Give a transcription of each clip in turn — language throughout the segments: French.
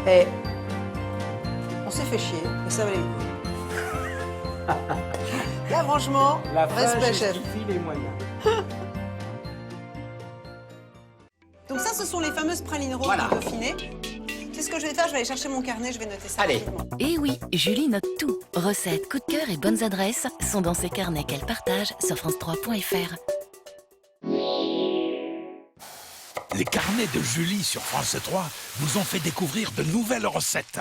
Et on s'est fait chier, mais ça valait le coup. Là, franchement, La fin respect, chef. justifie les moyens. Donc ça, ce sont les fameuses pralines roses Voilà. du Dauphiné. Qu'est-ce que je vais faire? Je vais aller chercher mon carnet, je vais noter ça Allez. rapidement. Et oui, Julie note tout. Recettes, coups de cœur et bonnes adresses sont dans ces carnets qu'elle partage sur france3.fr. Les carnets de Julie sur France 3 vous ont fait découvrir de nouvelles recettes.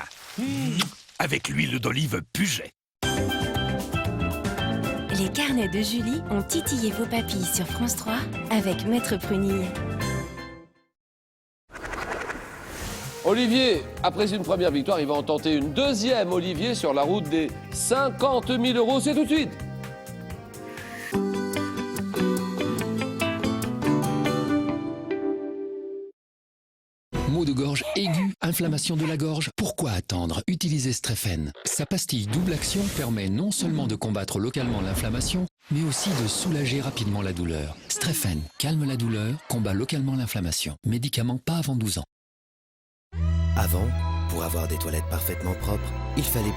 Avec l'huile d'olive Puget. Les carnets de Julie ont titillé vos papilles sur France 3 avec Maître Prunille. Olivier, après une première victoire, il va en tenter une deuxième, Olivier, sur la route des 50 000 €. C'est tout de suite. Maux de gorge aigus, inflammation de la gorge, pourquoi attendre? Utilisez Strefen. Sa pastille double action permet non seulement de combattre localement l'inflammation, mais aussi de soulager rapidement la douleur. Strefen calme la douleur, combat localement l'inflammation. Médicament pas avant 12 ans. Avant, pour avoir des toilettes parfaitement propres, il fallait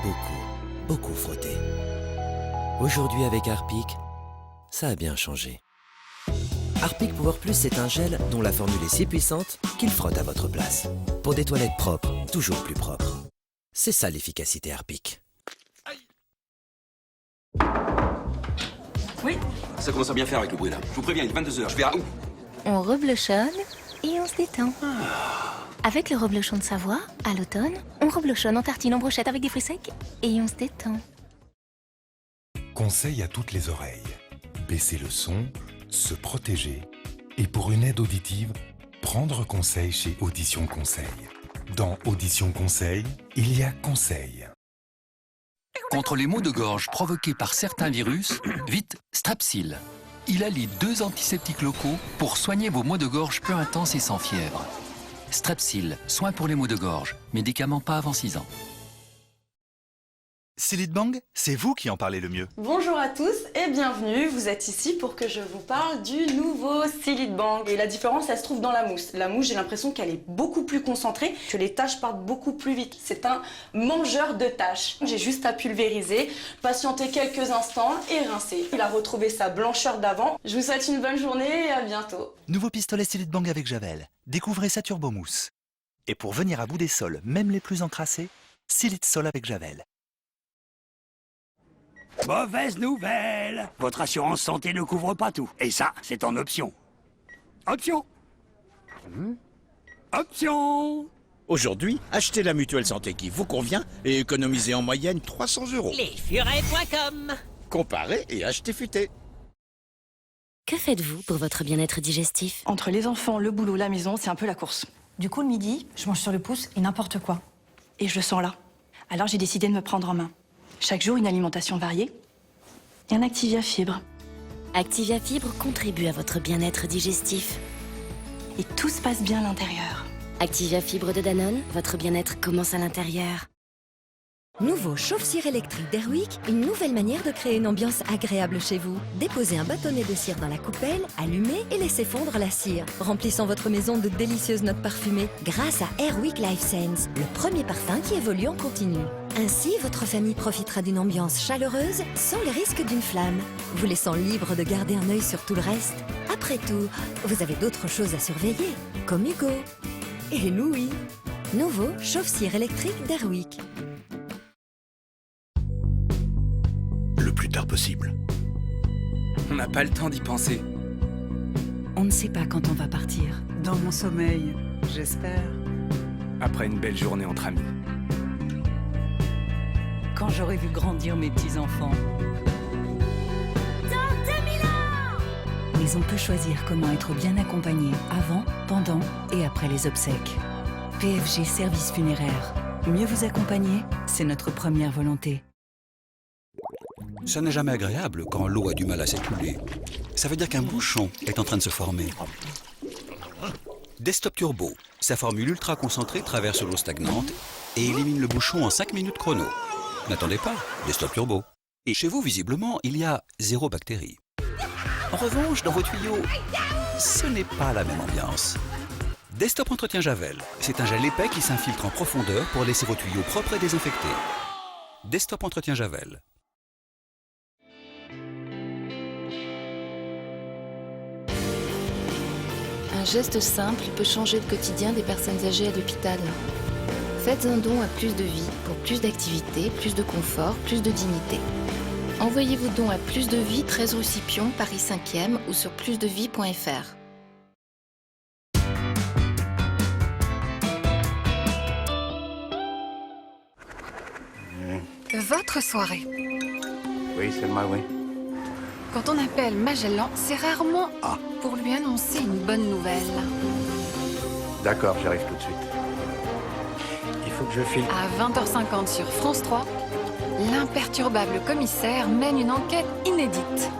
beaucoup frotter. Aujourd'hui avec Harpic, ça a bien changé. Harpic Power Plus, c'est un gel dont la formule est si puissante qu'il frotte à votre place. Pour des toilettes propres, toujours plus propres. C'est ça l'efficacité Harpic. Oui. Ça commence à bien faire avec le bruit là. Je vous préviens, il est 22h, je vais à... On reblochonne et on se détend. Avec le reblochon de Savoie, à l'automne, on reblochonne en tartine en brochette avec des fruits secs et on se détend. Conseil à toutes les oreilles. Baisser le son, se protéger. Et pour une aide auditive, prendre conseil chez Audition Conseil. Dans Audition Conseil, il y a conseil. Contre les maux de gorge provoqués par certains virus, vite Strepsil. Il allie 2 antiseptiques locaux pour soigner vos maux de gorge peu intenses et sans fièvre. Strepsil, soin pour les maux de gorge, médicament pas avant 6 ans. Silitbang, c'est vous qui en parlez le mieux. Bonjour à tous et bienvenue. Vous êtes ici pour que je vous parle du nouveau Silitbang. Et la différence, elle se trouve dans la mousse. La mousse, j'ai l'impression qu'elle est beaucoup plus concentrée, que les tâches partent beaucoup plus vite. C'est un mangeur de tâches. J'ai juste à pulvériser, patienter quelques instants et rincer. Il a retrouvé sa blancheur d'avant. Je vous souhaite une bonne journée et à bientôt. Nouveau pistolet Silitbang avec Javel. Découvrez sa turbomousse. Et pour venir à bout des sols, même les plus encrassés, Silit Sol avec Javel. Mauvaise nouvelle! Votre assurance santé ne couvre pas tout. Et ça, c'est en option. Option! Option! Aujourd'hui, achetez la mutuelle santé qui vous convient et économisez en moyenne 300 €. Lesfurets.com. Comparez et achetez futé. Que faites-vous pour votre bien-être digestif? Entre les enfants, le boulot, la maison, c'est un peu la course. Du coup, le midi, je mange sur le pouce et n'importe quoi. Et je le sens là. Alors j'ai décidé de me prendre en main. Chaque jour, une alimentation variée et un Activia Fibre. Activia Fibre contribue à votre bien-être digestif. Et tout se passe bien à l'intérieur. Activia Fibre de Danone, votre bien-être commence à l'intérieur. Nouveau chauffe-cire électrique d'Airwick, une nouvelle manière de créer une ambiance agréable chez vous. Déposez un bâtonnet de cire dans la coupelle, allumez et laissez fondre la cire, remplissant votre maison de délicieuses notes parfumées grâce à Airwick Life Sense, le premier parfum qui évolue en continu. Ainsi, votre famille profitera d'une ambiance chaleureuse sans le risque d'une flamme, vous laissant libre de garder un œil sur tout le reste. Après tout, vous avez d'autres choses à surveiller, comme Hugo et Louis. Nouveau chauffe-cire électrique d'Airwick. Le plus tard possible. On n'a pas le temps d'y penser. On ne sait pas quand on va partir. Dans mon sommeil, j'espère. Après une belle journée entre amis. Quand j'aurai vu grandir mes petits-enfants. Mais on peut choisir comment être bien accompagné avant, pendant et après les obsèques. PFG Service Funéraire. Mieux vous accompagner, c'est notre première volonté. Ça n'est jamais agréable quand l'eau a du mal à s'écouler. Ça veut dire qu'un bouchon est en train de se former. Desktop Turbo, sa formule ultra concentrée traverse l'eau stagnante et élimine le bouchon en 5 minutes chrono. N'attendez pas, Desktop Turbo. Et chez vous, visiblement, il y a 0 bactéries. En revanche, dans vos tuyaux, ce n'est pas la même ambiance. Desktop Entretien Javel. C'est un gel épais qui s'infiltre en profondeur pour laisser vos tuyaux propres et désinfectés. Desktop Entretien Javel. Un geste simple peut changer le quotidien des personnes âgées à l'hôpital. Faites un don à Plus de Vie pour plus d'activité, plus de confort, plus de dignité. Envoyez vos dons à Plus de Vie, 13 rue Scipion, Paris 5e ou sur plusdevie.fr. Votre soirée. Oui, c'est moi, oui. Quand on appelle Magellan, c'est rarement pour lui annoncer une bonne nouvelle. D'accord, j'arrive tout de suite. Il faut que je file. À 20h50 sur France 3, l'imperturbable commissaire mène une enquête inédite.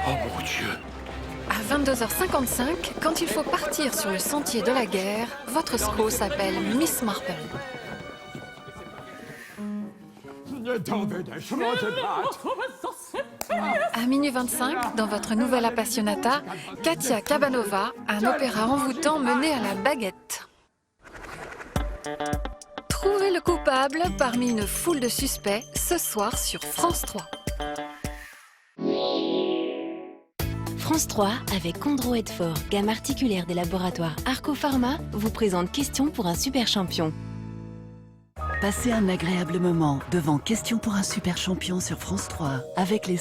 Oh mon Dieu! À 22h55, quand il faut partir sur le sentier de la guerre, votre SCO s'appelle Miss Marple. À minuit 25, dans votre nouvelle Appassionata, Katia Kabanova, un opéra envoûtant mené à la baguette. Trouvez le coupable parmi une foule de suspects ce soir sur France 3. France 3, avec Condro Edfort, gamme articulaire des laboratoires Arco Pharma, vous présente Question pour un super champion. Passez un agréable moment devant Question pour un super champion sur France 3 avec les